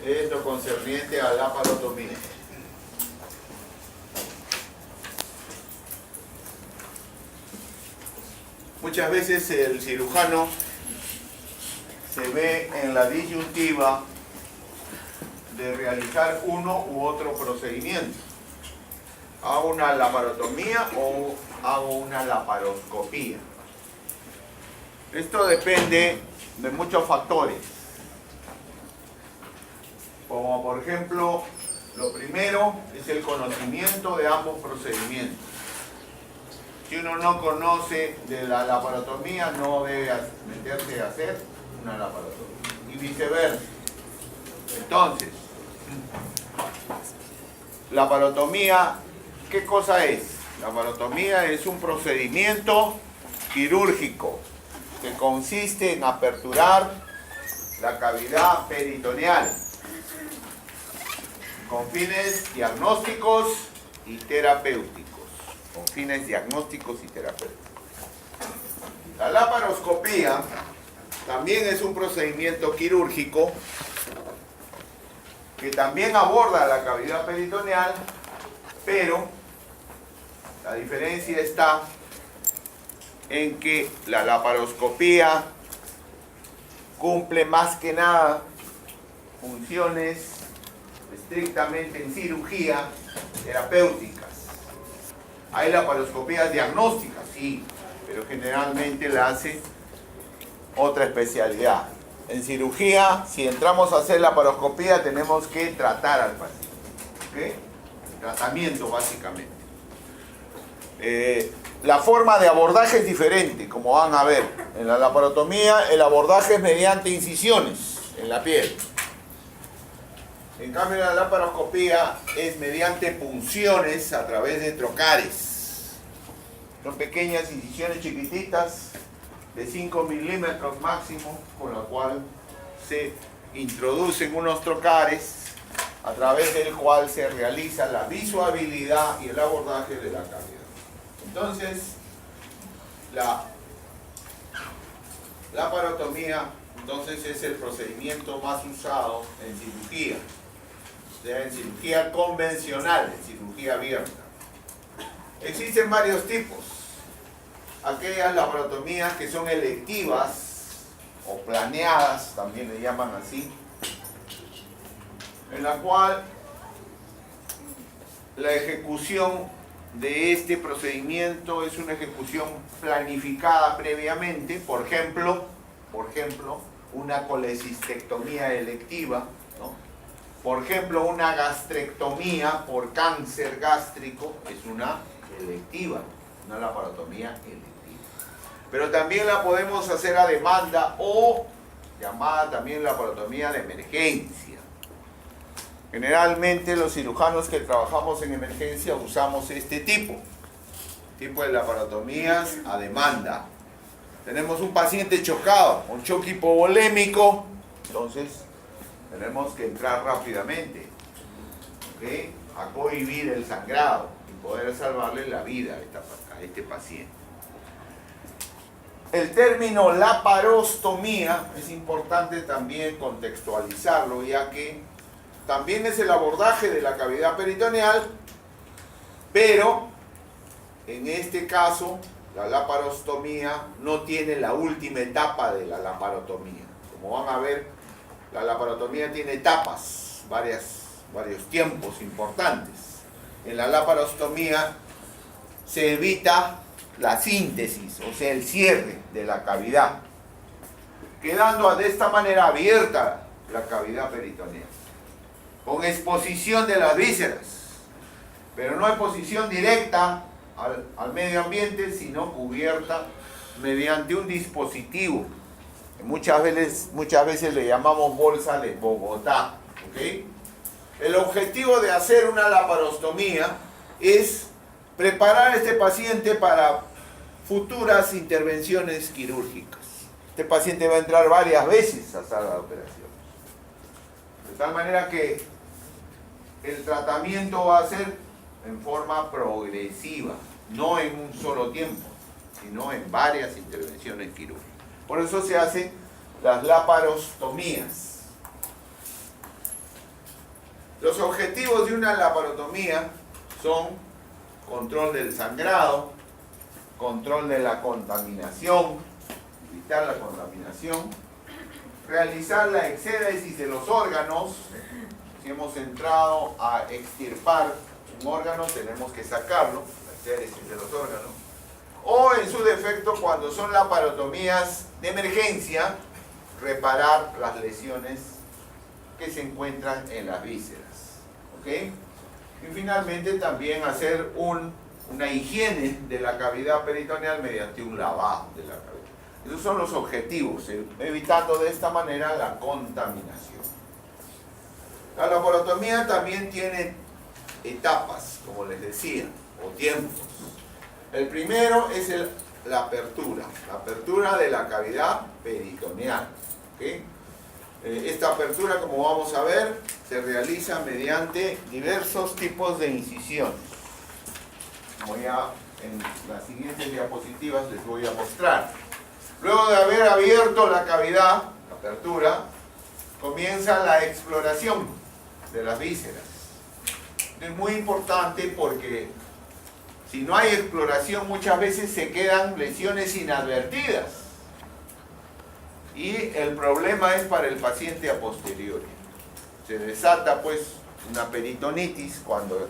es lo concerniente a la laparotomía. Muchas veces el cirujano se ve en la disyuntiva de realizar uno u otro procedimiento. ¿Hago una laparotomía o hago una laparoscopía? Esto depende de muchos factores. Como por ejemplo, lo primero es el conocimiento de ambos procedimientos. Si uno no conoce de la laparotomía, no debe meterse a hacer una laparotomía. Y viceversa. Entonces, laparotomía, ¿qué cosa es? La laparotomía es un procedimiento quirúrgico que consiste en aperturar la cavidad peritoneal con fines diagnósticos y terapéuticos. Con fines diagnósticos y terapéuticos. La laparoscopía también es un procedimiento quirúrgico que también aborda la cavidad peritoneal, pero la diferencia está en que la laparoscopía cumple más que nada funciones estrictamente en cirugía terapéuticas. Hay laparoscopías diagnósticas, sí, pero generalmente la hace otra especialidad. En cirugía, si entramos a hacer laparoscopía, tenemos que tratar al paciente. ¿Ok? Tratamiento, básicamente. La forma de abordaje es diferente, como van a ver. En la laparotomía, el abordaje es mediante incisiones en la piel. En cambio, la laparoscopía es mediante punciones a través de trocares. Son pequeñas incisiones chiquititas de 5 milímetros máximo, con la cual se introducen unos trocares a través del cual se realiza la visuabilidad y el abordaje de la cavidad. Entonces, la laparotomía es el procedimiento más usado en cirugía. O sea, en cirugía convencional, en cirugía abierta. Existen varios tipos. Aquellas laparotomías que son electivas o planeadas, también le llaman así, en la cual la ejecución de este procedimiento es una ejecución planificada previamente, por ejemplo, una colecistectomía electiva, ¿no? Por ejemplo, una gastrectomía por cáncer gástrico es una electiva, una laparotomía electiva. Pero también la podemos hacer a demanda o llamada también laparotomía de emergencia. Generalmente los cirujanos que trabajamos en emergencia usamos este tipo de laparotomías a demanda. Tenemos un paciente chocado, un choque hipovolémico, entonces tenemos que entrar rápidamente, ¿okay?, a cohibir el sangrado y poder salvarle la vida a este paciente. El término laparostomía es importante también contextualizarlo, ya que también es el abordaje de la cavidad peritoneal, pero en este caso la laparostomía no tiene la última etapa de la laparotomía. Como van a ver, la laparotomía tiene etapas, varios tiempos importantes. En la laparostomía se evita la síntesis, o sea, el cierre de la cavidad, quedando de esta manera abierta la cavidad peritoneal, con exposición de las vísceras, pero no exposición directa al medio ambiente, sino cubierta mediante un dispositivo. Muchas veces le llamamos bolsa de Bogotá. ¿Okay? El objetivo de hacer una laparostomía es preparar a este paciente para futuras intervenciones quirúrgicas. Este paciente va a entrar varias veces a sala de operación. De tal manera que el tratamiento va a ser en forma progresiva, no en un solo tiempo, sino en varias intervenciones quirúrgicas. Por eso se hacen las laparostomías. objetivos de una laparotomía son control del sangrado, control de la contaminación, evitar la contaminación, realizar la exéresis de los órganos. Si hemos entrado a extirpar un órgano, tenemos que sacarlo, la exéresis de los órganos. O en su defecto, cuando son laparotomías de emergencia, reparar las lesiones que se encuentran en las vísceras. ¿Ok? Y finalmente también hacer una higiene de la cavidad peritoneal mediante un lavado de la cavidad. Esos son los objetivos, evitando de esta manera la contaminación. La laparotomía también tiene etapas, como les decía, o tiempos. El primero es la apertura de la cavidad peritoneal. ¿Okay? Esta apertura, como vamos a ver, se realiza mediante diversos tipos de incisiones. Como ya en las siguientes diapositivas les voy a mostrar. Luego de haber abierto la cavidad, la apertura, comienza la exploración de las vísceras. Es muy importante porque si no hay exploración, muchas veces se quedan lesiones inadvertidas. Y el problema es para el paciente a posteriori. Se desata pues una peritonitis cuando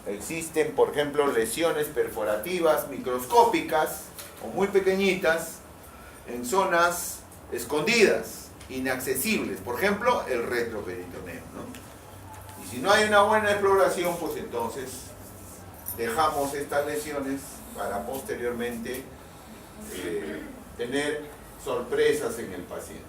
existen, por ejemplo, lesiones perforativas microscópicas o muy pequeñitas en zonas escondidas, inaccesibles. Por ejemplo, el retroperitoneo, ¿no? Y si no hay una buena exploración, pues entonces dejamos estas lesiones para posteriormente tener sorpresas en el paciente.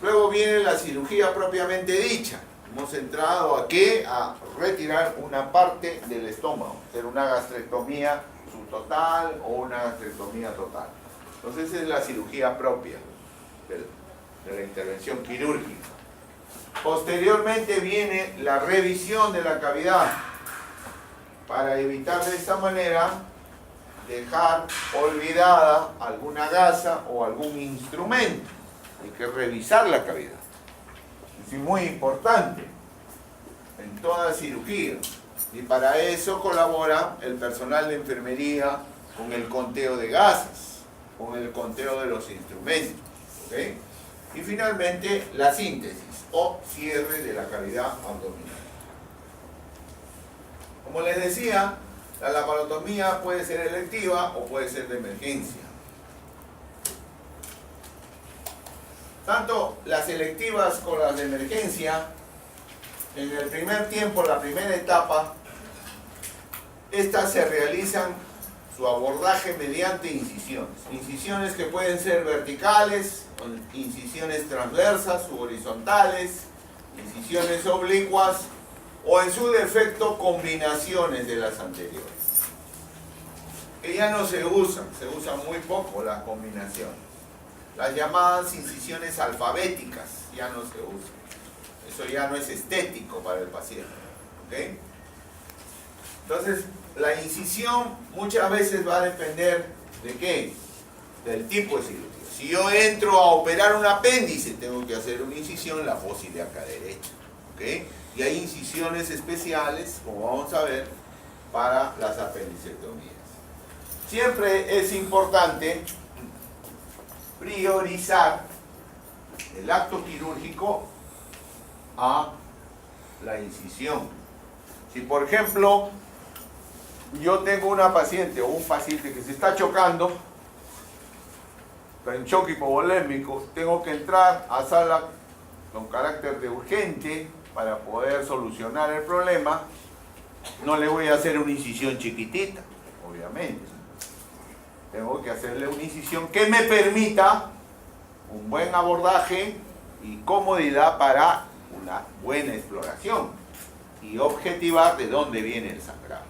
Luego viene la cirugía propiamente dicha. Hemos entrado ¿a qué? A retirar una parte del estómago, hacer una gastrectomía subtotal o una gastrectomía total. Entonces esa es la cirugía propia de la intervención quirúrgica. Posteriormente viene la revisión de la cavidad para evitar de esta manera dejar olvidada alguna gasa o algún instrumento. Hay que revisar la cavidad. Es muy importante en toda cirugía. Y para eso colabora el personal de enfermería con el conteo de gasas, con el conteo de los instrumentos. ¿Okay? Y finalmente la síntesis o cierre de la cavidad abdominal. Como les decía, la laparotomía puede ser electiva o puede ser de emergencia. Tanto las electivas como las de emergencia, en el primer tiempo, la primera etapa, estas se realizan su abordaje mediante incisiones. Incisiones que pueden ser verticales, incisiones transversas u horizontales, incisiones oblicuas o en su defecto combinaciones de las anteriores. Que ya no se usan muy poco las combinaciones. Las llamadas incisiones alfabéticas ya no se usan. Eso ya no es estético para el paciente. ¿Okay? Entonces, la incisión muchas veces va a depender ¿de qué? Del tipo de cirugía. Si yo entro a operar un apéndice, tengo que hacer una incisión en la fosa ilíaca derecha. ¿Okay? Y hay incisiones especiales, como vamos a ver, para las apendicectomías. Siempre es importante priorizar el acto quirúrgico a la incisión. Si por ejemplo yo tengo una paciente o un paciente que se está chocando, está en choque hipovolémico, tengo que entrar a sala con carácter de urgente para poder solucionar el problema, no le voy a hacer una incisión chiquitita, obviamente. Tengo que hacerle una incisión que me permita un buen abordaje y comodidad para una buena exploración y objetivar de dónde viene el sangrado.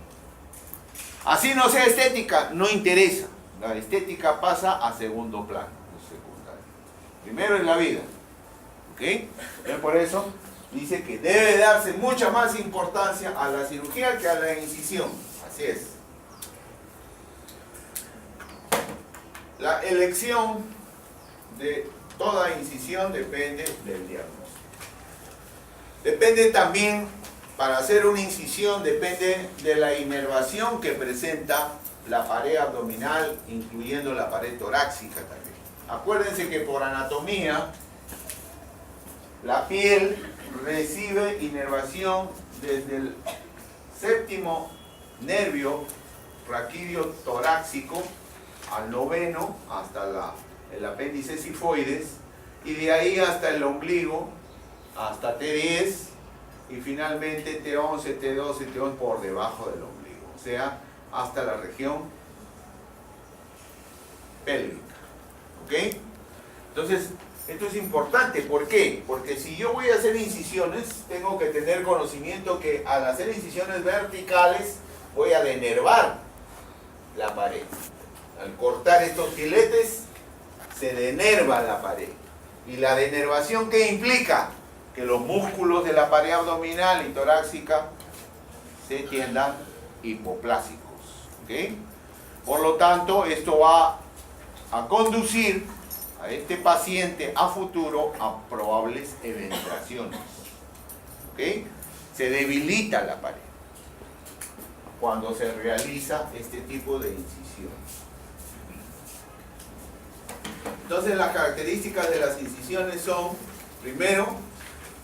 Así no sea estética, no interesa. La estética pasa a segundo plano, secundario. Primero es la vida. ¿Ok? Por eso dice que debe darse mucha más importancia a la cirugía que a la incisión. Así es. La elección de toda incisión depende del diagnóstico. Depende también para hacer una incisión depende de la inervación que presenta la pared abdominal, incluyendo la pared torácica también. Acuérdense que por anatomía, la piel recibe inervación desde el séptimo nervio raquídeo torácico al noveno, hasta el apéndice sifoides, y de ahí hasta el ombligo, hasta T10, y finalmente T11, T12, T11 por debajo del ombligo, o sea, hasta la región pélvica. ¿Ok? Entonces, esto es importante. ¿Por qué? Porque si yo voy a hacer incisiones, tengo que tener conocimiento que al hacer incisiones verticales voy a denervar la pared. Al cortar estos filetes, se denerva la pared. ¿Y la denervación qué implica? Que los músculos de la pared abdominal y torácica se tiendan hipoplásicos. ¿Ok? Por lo tanto, esto va a conducir a este paciente a futuro a probables eventraciones. ¿Ok? Se debilita la pared cuando se realiza este tipo de incisión. Entonces, las características de las incisiones son, primero,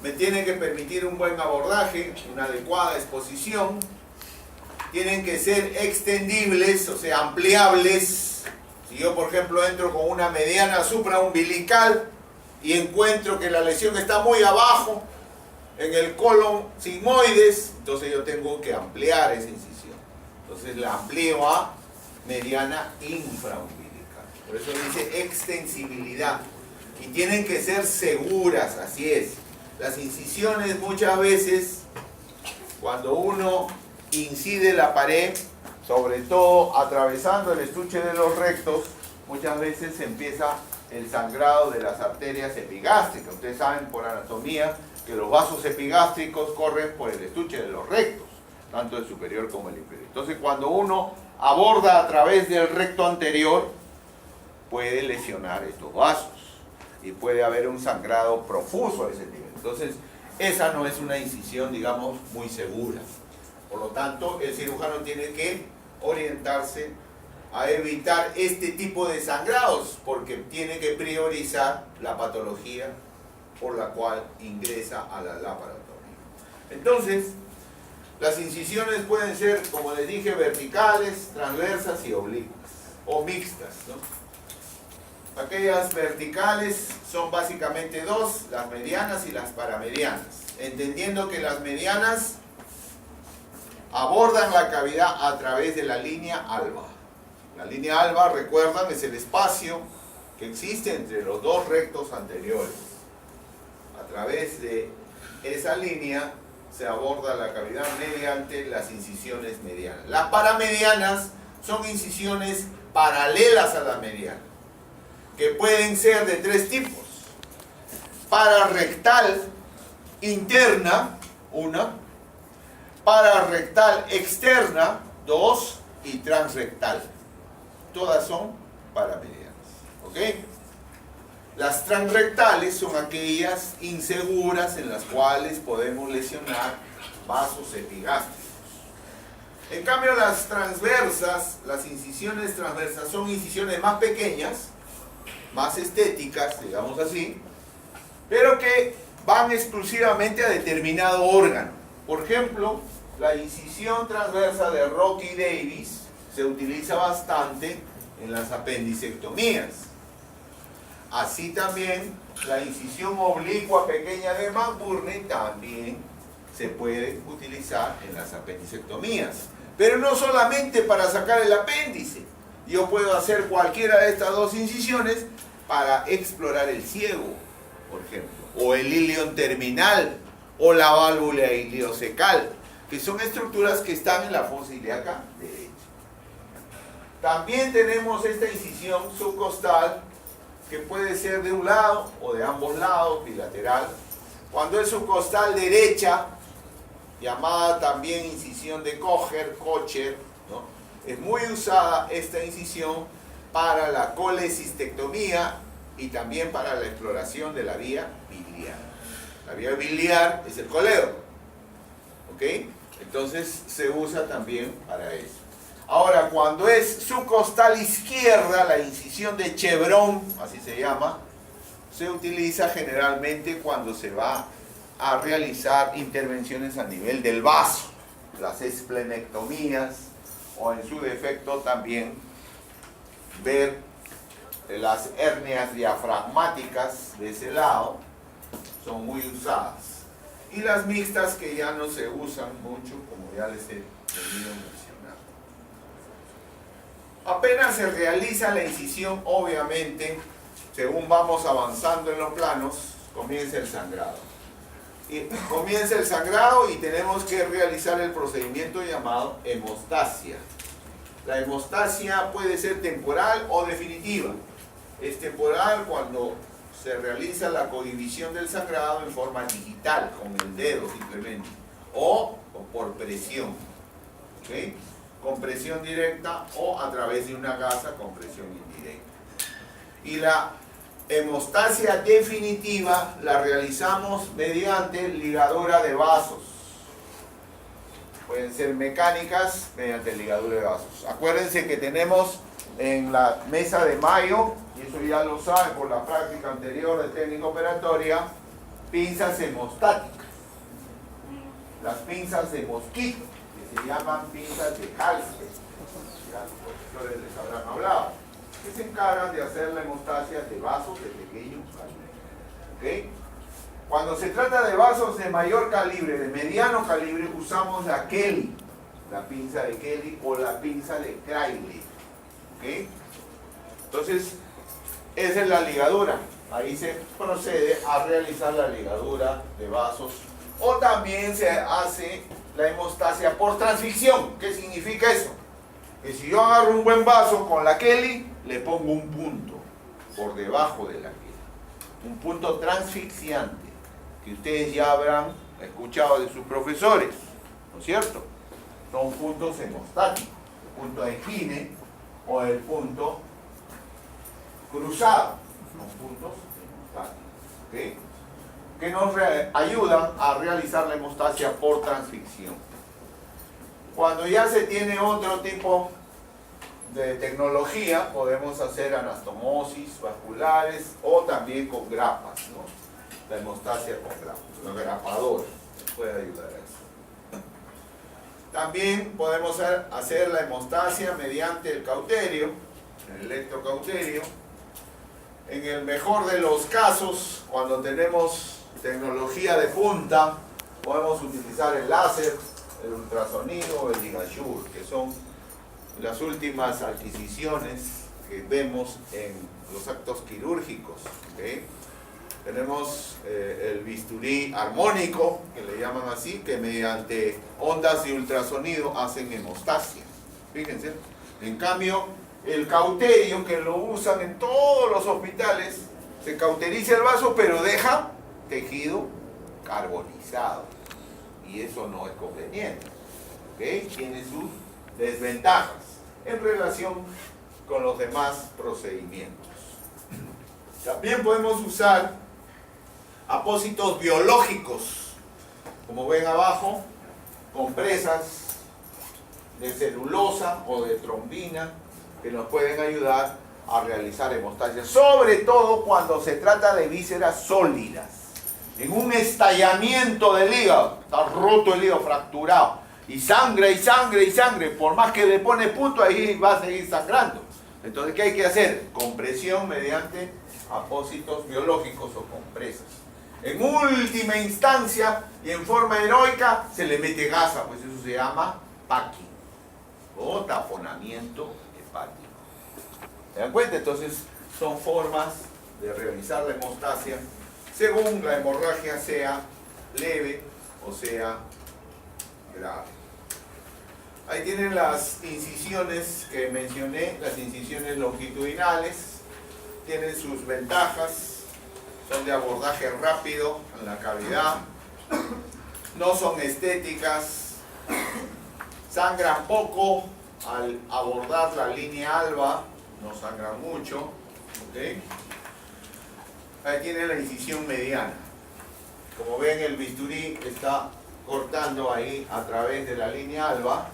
me tiene que permitir un buen abordaje, una adecuada exposición, tienen que ser extendibles, o sea, ampliables. Si yo, por ejemplo, entro con una mediana supraumbilical y encuentro que la lesión está muy abajo, en el colon sigmoides, entonces yo tengo que ampliar esa incisión. Entonces la amplío a mediana infraumbilical. Por eso dice extensibilidad. Y tienen que ser seguras, así es. Las incisiones muchas veces, cuando uno incide la pared, sobre todo atravesando el estuche de los rectos, muchas veces empieza el sangrado de las arterias epigástricas. Ustedes saben por anatomía que los vasos epigástricos corren por el estuche de los rectos, tanto el superior como el inferior. Entonces, cuando uno aborda a través del recto anterior, puede lesionar estos vasos y puede haber un sangrado profuso a ese nivel. Entonces, esa no es una incisión, digamos, muy segura. Por lo tanto, el cirujano tiene que orientarse a evitar este tipo de sangrados, porque tiene que priorizar la patología por la cual ingresa a la laparotomía. Entonces, las incisiones pueden ser, como les dije, verticales, transversas y oblicuas, o mixtas, ¿no? Aquellas verticales son básicamente dos, las medianas y las paramedianas, entendiendo que las medianas abordan la cavidad a través de la línea alba. La línea alba, recuerdan, es el espacio que existe entre los dos rectos anteriores. A través de esa línea se aborda la cavidad mediante las incisiones medianas. Las paramedianas son incisiones paralelas a la mediana, que pueden ser de tres tipos: pararrectal interna, una; pararrectal externa, dos; y transrectal. Todas son paramedianas. ¿Ok? Las transrectales son aquellas inseguras en las cuales podemos lesionar vasos epigástricos. En cambio, las transversas, las incisiones transversas son incisiones más pequeñas, más estéticas, digamos así, pero que van exclusivamente a determinado órgano. Por ejemplo, la incisión transversa de Rocky Davis se utiliza bastante en las apendicectomías. Así también la incisión oblicua pequeña de McBurney también se puede utilizar en las apendicectomías. Pero no solamente para sacar el apéndice. Yo puedo hacer cualquiera de estas dos incisiones para explorar el ciego, por ejemplo, o el ilion terminal, o la válvula iliocecal, que son estructuras que están en la fosa ilíaca derecha. También tenemos esta incisión subcostal, que puede ser de un lado o de ambos lados, bilateral. Cuando es subcostal derecha, llamada también incisión de Kocher, ¿no? Es muy usada esta incisión para la colecistectomía y también para la exploración de la vía biliar. La vía biliar es el coledo, ¿Ok? Entonces se usa también para eso. Ahora, cuando es subcostal izquierda, la incisión de Chevron, así se llama, se utiliza generalmente cuando se va a realizar intervenciones a nivel del vaso, las esplenectomías, o en su defecto también ver las hernias diafragmáticas de ese lado, son muy usadas. Y las mixtas que ya no se usan mucho, como ya les he venido mencionando. Apenas se realiza la incisión, obviamente, según vamos avanzando en los planos, comienza el sangrado. Y comienza el sangrado y tenemos que realizar el procedimiento llamado hemostasia. La hemostasia puede ser temporal o definitiva. Es temporal cuando se realiza la cohibición del sangrado en forma digital, con el dedo simplemente, o por presión, ¿okay? Con presión directa o a través de una gasa con presión indirecta. Y la hemostasia definitiva la realizamos mediante ligadura de vasos. Pueden ser mecánicas mediante ligadura de vasos. Acuérdense que tenemos en la mesa de Mayo, y eso ya lo saben por la práctica anterior de técnica operatoria, pinzas hemostáticas. Las pinzas de mosquito, que se llaman pinzas de Halsted, ya los profesores les habrán hablado, que se encargan de hacer la hemostasia de vasos de pequeño calibre. ¿Okay? Cuando se trata de vasos de mayor calibre, de mediano calibre, usamos la Kelly, la pinza de Kelly o la pinza de Crayley. ¿Okay? Entonces, esa es la ligadura. Ahí se procede a realizar la ligadura de vasos. O también se hace la hemostasia por transficción. ¿Qué significa eso? Que si yo agarro un buen vaso con la Kelly, le pongo un punto por debajo de la Kelly. Un punto transfixiante, que ustedes ya habrán escuchado de sus profesores, ¿no es cierto? Son puntos hemostáticos, el punto de Gine o el punto cruzado, son puntos hemostáticos, ¿okay? Que nos ayudan a realizar la hemostasia por transficción. Cuando ya se tiene otro tipo de tecnología, podemos hacer anastomosis vasculares o también con grapas, ¿no? La hemostasia con grapas, la grapadora puede ayudar a eso. También podemos hacer la hemostasia mediante el cauterio, el electrocauterio. En el mejor de los casos, cuando tenemos tecnología de punta, podemos utilizar el láser, el ultrasonido o el ligature, que son las últimas adquisiciones que vemos en los actos quirúrgicos. ¿Okay? Tenemos el bisturí armónico, que le llaman así, que mediante ondas de ultrasonido hacen hemostasia. Fíjense. En cambio, el cauterio, que lo usan en todos los hospitales, se cauteriza el vaso, pero deja tejido carbonizado. Y eso no es conveniente. ¿Okay? Tiene sus desventajas en relación con los demás procedimientos. También podemos usar apósitos biológicos, como ven abajo, compresas de celulosa o de trombina que nos pueden ayudar a realizar hemostasia, sobre todo cuando se trata de vísceras sólidas. En un estallamiento del hígado, está roto el hígado, fracturado, y sangre, y sangre, y sangre, por más que le pone punto, ahí va a seguir sangrando. Entonces, ¿qué hay que hacer? Compresión mediante apósitos biológicos o compresas. En última instancia, y en forma heroica, se le mete gasa, pues eso se llama packing, o taponamiento hepático. ¿Se dan cuenta? Entonces, son formas de realizar la hemostasia según la hemorragia sea leve o sea grave. Ahí tienen las incisiones que mencioné, las incisiones longitudinales, tienen sus ventajas, son de abordaje rápido en la cavidad, no son estéticas, sangran poco al abordar la línea alba, no sangran mucho, ¿okay? Ahí tienen la incisión mediana. Como ven, el bisturí está cortando ahí a través de la línea alba.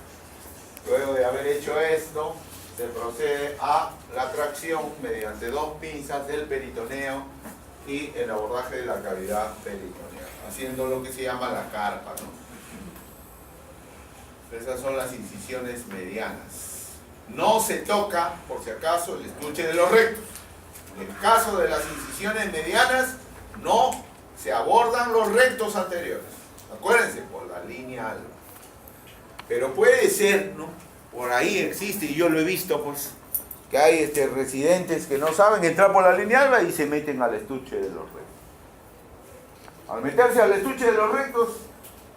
Luego de haber hecho esto, se procede a la tracción mediante 2 pinzas del peritoneo y el abordaje de la cavidad peritoneal, haciendo lo que se llama la carpa, ¿no? Esas son las incisiones medianas. No se toca, por si acaso, el estuche de los rectos. En el caso de las incisiones medianas, no se abordan los rectos anteriores. Acuérdense, por la línea alba. Pero puede ser, ¿no? Por ahí existe, y yo lo he visto, pues, que hay residentes que no saben entrar por la línea alba y se meten al estuche de los rectos. Al meterse al estuche de los rectos,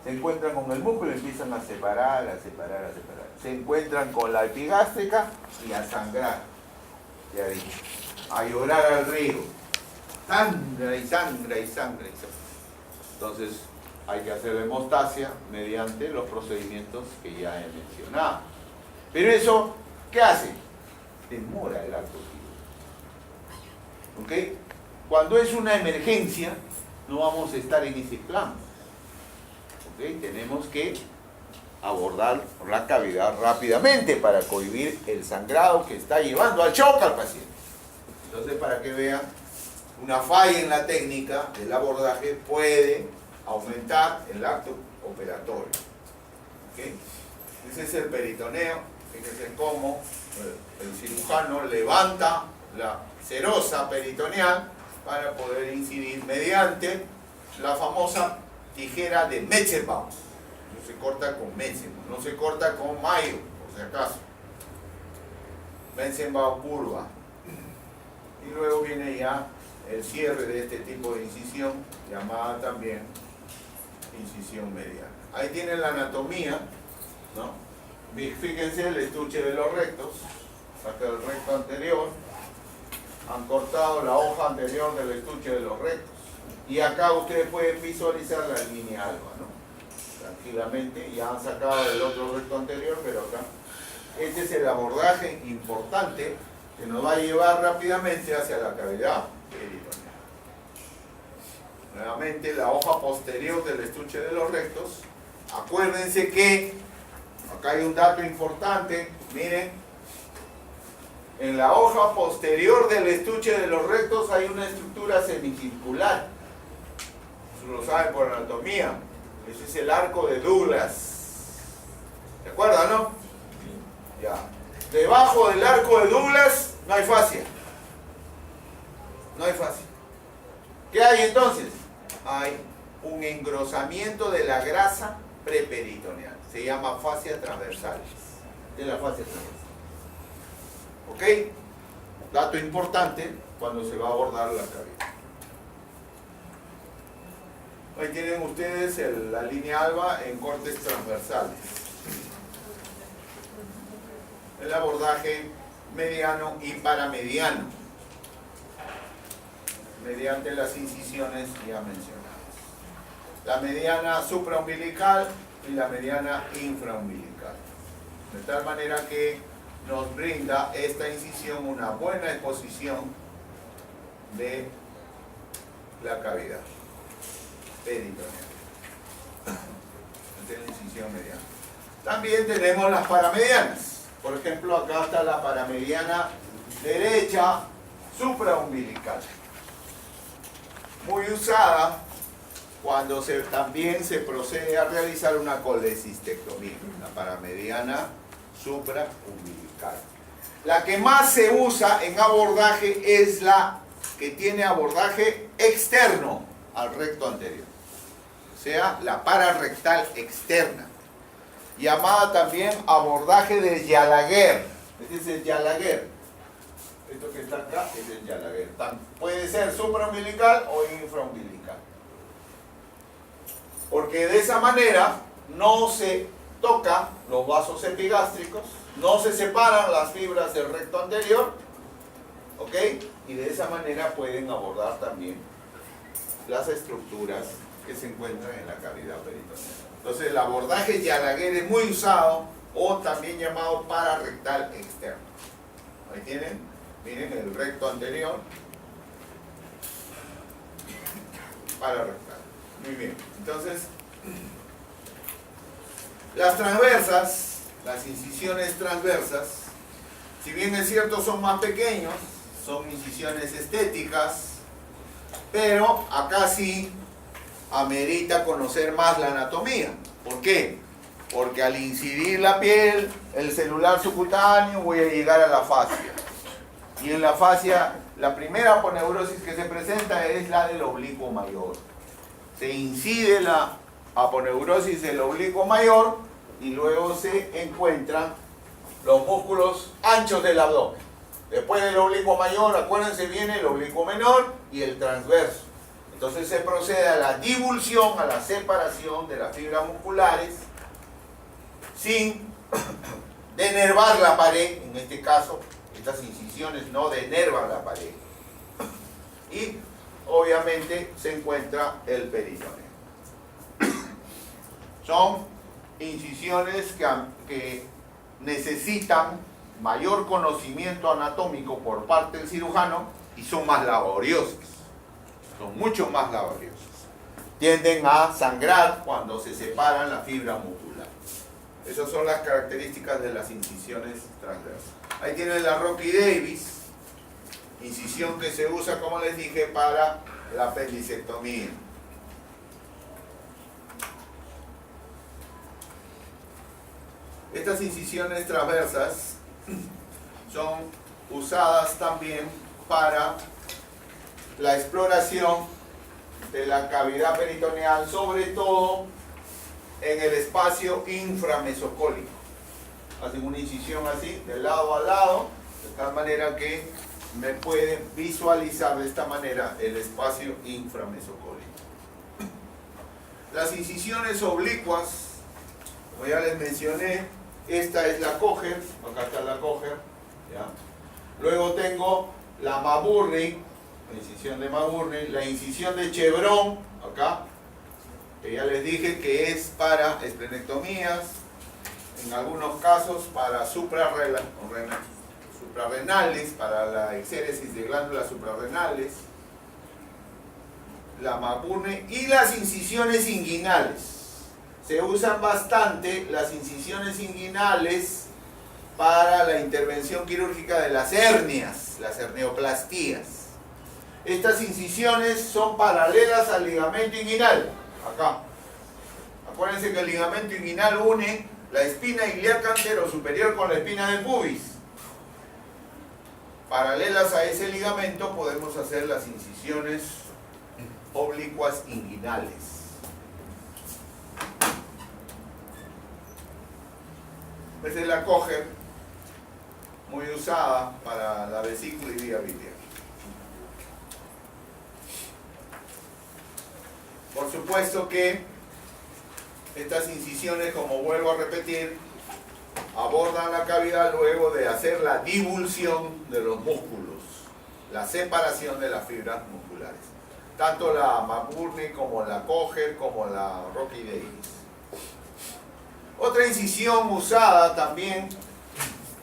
se encuentran con el músculo y empiezan a separar, a separar, a separar. Se encuentran con la epigástrica y a sangrar. Ya dije, a llorar al río. Sangra y sangra y sangra y sangra. Entonces, hay que hacer la hemostasia mediante los procedimientos que ya he mencionado. Pero eso, ¿qué hace? Demora el acto quirúrgico. ¿Ok? Cuando es una emergencia, no vamos a estar en ese plan. ¿Ok? Tenemos que abordar la cavidad rápidamente para cohibir el sangrado que está llevando al shock al paciente. Entonces, para que vean, una falla en la técnica del abordaje puede aumentar el acto operatorio. ¿Okay? Ese es el peritoneo. Fíjense cómo el cirujano levanta la serosa peritoneal para poder incidir mediante la famosa tijera de Metzenbaum. No se corta con Metzenbaum, no se corta con Mayo, por si acaso. Metzenbaum curva. Y luego viene ya el cierre de este tipo de incisión, llamada también incisión mediana. Ahí tienen la anatomía, ¿no? Fíjense el estuche de los rectos, saca el recto anterior, han cortado la hoja anterior del estuche de los rectos. Y acá ustedes pueden visualizar la línea alba, ¿no? Tranquilamente, ya han sacado el otro recto anterior, pero acá. Este es el abordaje importante que nos va a llevar rápidamente hacia la cavidad peritoneal. Nuevamente, la hoja posterior del estuche de los rectos. Acuérdense que, acá hay un dato importante, miren, en la hoja posterior del estuche de los rectos hay una estructura semicircular. Eso lo saben por anatomía. Ese es el arco de Douglas. ¿Se acuerdan, no? Ya. Debajo del arco de Douglas no hay fascia. No hay fascia. ¿Qué hay entonces? Hay un engrosamiento de la grasa preperitoneal. Se llama fascia transversal. De la fascia transversal. ¿Ok? Dato importante cuando se va a abordar la cavidad. Ahí tienen ustedes la línea alba en cortes transversales. El abordaje mediano y paramediano, mediante las incisiones ya mencionadas. La mediana supraumbilical y la mediana infraumbilical. De tal manera que nos brinda esta incisión una buena exposición de la cavidad peritoneal. Esta es la incisión mediana. También tenemos las paramedianas. Por ejemplo, acá está la paramediana derecha supraumbilical. Muy usada cuando también se procede a realizar una colecistectomía. La paramediana supraumbilical. La que más se usa en abordaje es la que tiene abordaje externo al recto anterior. O sea, la pararrectal externa. Llamada también abordaje de Gallagher. Este es el Gallagher. Esto que está acá es el Gallagher. Puede ser supraumbilical o infraumbilical. Porque de esa manera no se tocan los vasos epigástricos, no se separan las fibras del recto anterior, ¿ok? Y de esa manera pueden abordar también las estructuras que se encuentran en la cavidad peritoneal. Entonces el abordaje Gallagher es muy usado, o también llamado pararrectal externo. Ahí tienen, miren el recto anterior, pararrectal. Muy bien, entonces Las transversas, las incisiones transversas, si bien es cierto son más pequeños, son incisiones estéticas, pero acá sí amerita conocer más la anatomía. ¿Por qué? Porque al incidir la piel, el celular subcutáneo, voy a llegar a la fascia. Y en la fascia, la primera aponeurosis que se presenta es la del oblicuo mayor. Se incide la aponeurosis del oblicuo mayor y luego se encuentran los músculos anchos del abdomen. Después del oblicuo mayor, acuérdense, viene el oblicuo menor y el transverso. Entonces se procede a la divulsión, a la separación de las fibras musculares sin denervar la pared. En este caso, estas incisiones no denervan la pared. Y obviamente se encuentra el peritoneo. Son incisiones que necesitan mayor conocimiento anatómico por parte del cirujano y son más laboriosas. Son mucho más laboriosas. Tienden a sangrar cuando se separan las fibras musculares. Esas son las características de las incisiones transversas. Ahí tienen la Rocky Davis, incisión que se usa, como les dije, para la apendicectomía. Estas incisiones transversas son usadas también para la exploración de la cavidad peritoneal, sobre todo en el espacio inframesocólico. Hacen una incisión así, de lado a lado, de tal manera que me pueden visualizar de esta manera el espacio inframesocólico. Las incisiones oblicuas, como ya les mencioné, esta es la Kocher, acá está la Kocher, ¿ya? Luego tengo la Maburney, la incisión de Maburney, la incisión de Chevron, acá, que ya les dije que es para esplenectomías, en algunos casos para suprarrenales, para la exéresis de glándulas suprarrenales, la Maburney y las incisiones inguinales. Se usan bastante las incisiones inguinales para la intervención quirúrgica de las hernias, las hernioplastías. Estas incisiones son paralelas al ligamento inguinal, acá. Acuérdense que el ligamento inguinal une la espina ilíaca anterosuperior con la espina del pubis. Paralelas a ese ligamento podemos hacer las incisiones oblicuas inguinales. Esta es la Kocher, muy usada para la vesícula y vía biliar. Por supuesto que estas incisiones, como vuelvo a repetir, abordan la cavidad luego de hacer la divulsión de los músculos, la separación de las fibras musculares. Tanto la Maburney como la Kocher como la Rocky Davis. Otra incisión usada también,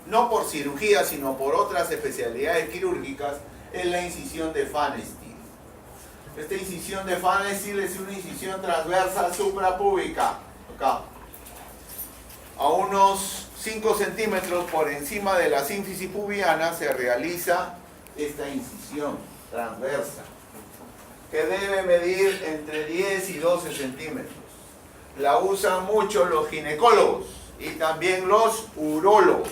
no por cirugía, sino por otras especialidades quirúrgicas, es la incisión de Pfannenstiel. Esta incisión de Pfannenstiel es una incisión transversal suprapúbica, acá, a unos 5 centímetros por encima de la sínfisis pubiana se realiza esta incisión transversa, que debe medir entre 10 y 12 centímetros. La usan mucho los ginecólogos y también los urólogos.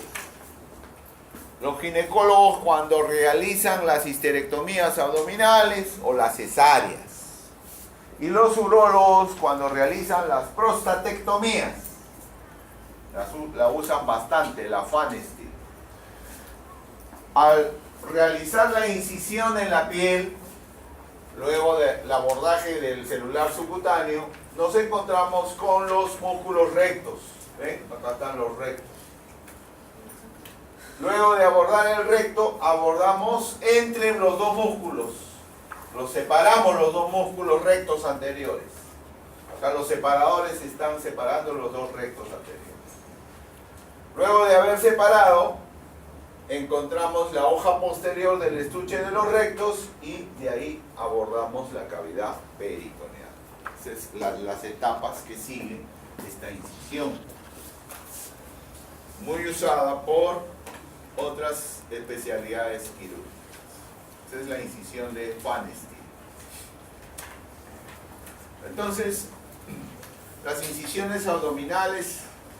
Los ginecólogos cuando realizan las histerectomías abdominales o las cesáreas. Y los urólogos cuando realizan las prostatectomías. La usan bastante, la Pfannenstiel. Al realizar la incisión en la piel, luego del abordaje del celular subcutáneo, nos encontramos con los músculos rectos. ¿Ven? Acá están los rectos. Luego de abordar el recto, abordamos entre los dos músculos. Los separamos los dos músculos rectos anteriores. Acá los separadores están separando los dos rectos anteriores. Luego de haber separado, encontramos la hoja posterior del estuche de los rectos y de ahí abordamos la cavidad peritoneal. Esas son las etapas que siguen esta incisión. muy usada por otras especialidades quirúrgicas. Esa es la incisión de Pfannenstiel. Entonces, las incisiones abdominales,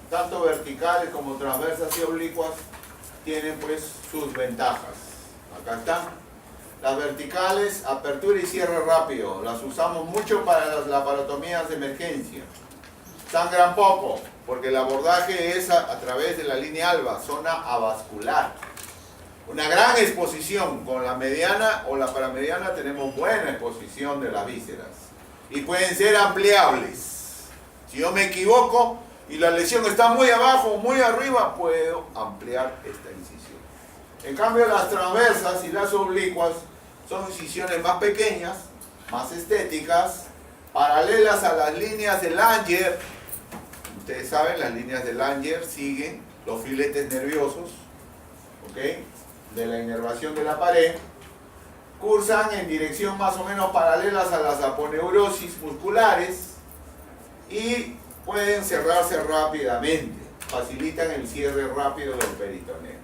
tanto verticales como transversas y oblicuas, tienen pues sus ventajas. Acá están. Las verticales, apertura y cierre rápido. Las usamos mucho para las laparotomías de emergencia. Sangran poco, porque el abordaje es a través de la línea alba, zona avascular. Una gran exposición. Con la mediana o la paramediana tenemos buena exposición de las vísceras. Y pueden ser ampliables. Si yo me equivoco y la lesión está muy abajo o muy arriba, puedo ampliar esta incisión. En cambio, las transversas y las oblicuas son incisiones más pequeñas, más estéticas, paralelas a las líneas de Langer. Ustedes saben, las líneas de Langer siguen los filetes nerviosos, ¿ok?, de la inervación de la pared. Cursan en dirección más o menos paralelas a las aponeurosis musculares y pueden cerrarse rápidamente, facilitan el cierre rápido del peritoneo.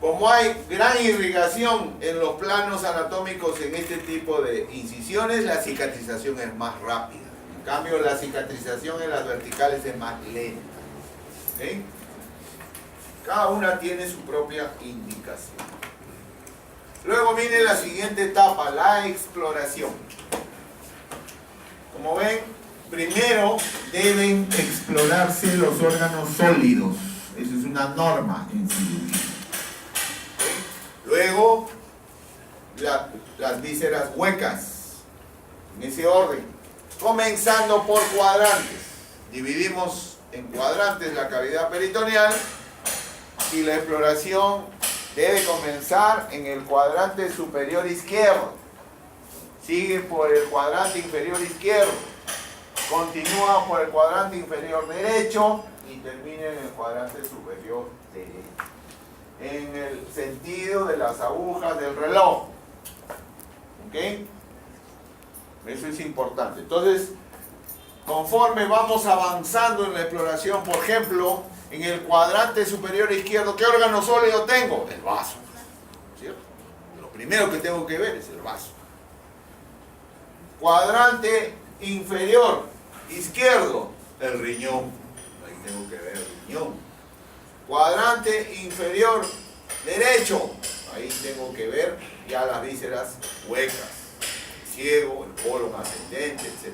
Como hay gran irrigación en los planos anatómicos en este tipo de incisiones, la cicatrización es más rápida. En cambio, la cicatrización en las verticales es más lenta. ¿Okay? Cada una tiene su propia indicación. Luego viene la siguiente etapa, la exploración. Como ven, primero deben explorarse los órganos sólidos. Eso es una norma en cirugía. Luego, las vísceras huecas, en ese orden, comenzando por cuadrantes. Dividimos en cuadrantes la cavidad peritoneal y la exploración debe comenzar en el cuadrante superior izquierdo. Sigue por el cuadrante inferior izquierdo, continúa por el cuadrante inferior derecho y termina en el cuadrante superior derecho, en el sentido de las agujas del reloj. ¿Ok? Eso es importante. Entonces, conforme vamos avanzando en la exploración, por ejemplo, en el cuadrante superior izquierdo, ¿qué órgano sólido tengo? El vaso, ¿cierto? Lo primero que tengo que ver es el vaso. Cuadrante inferior izquierdo, el riñón. Ahí tengo que ver el riñón. Cuadrante inferior derecho, ahí tengo que ver ya las vísceras huecas, el ciego, el colon ascendente, etc.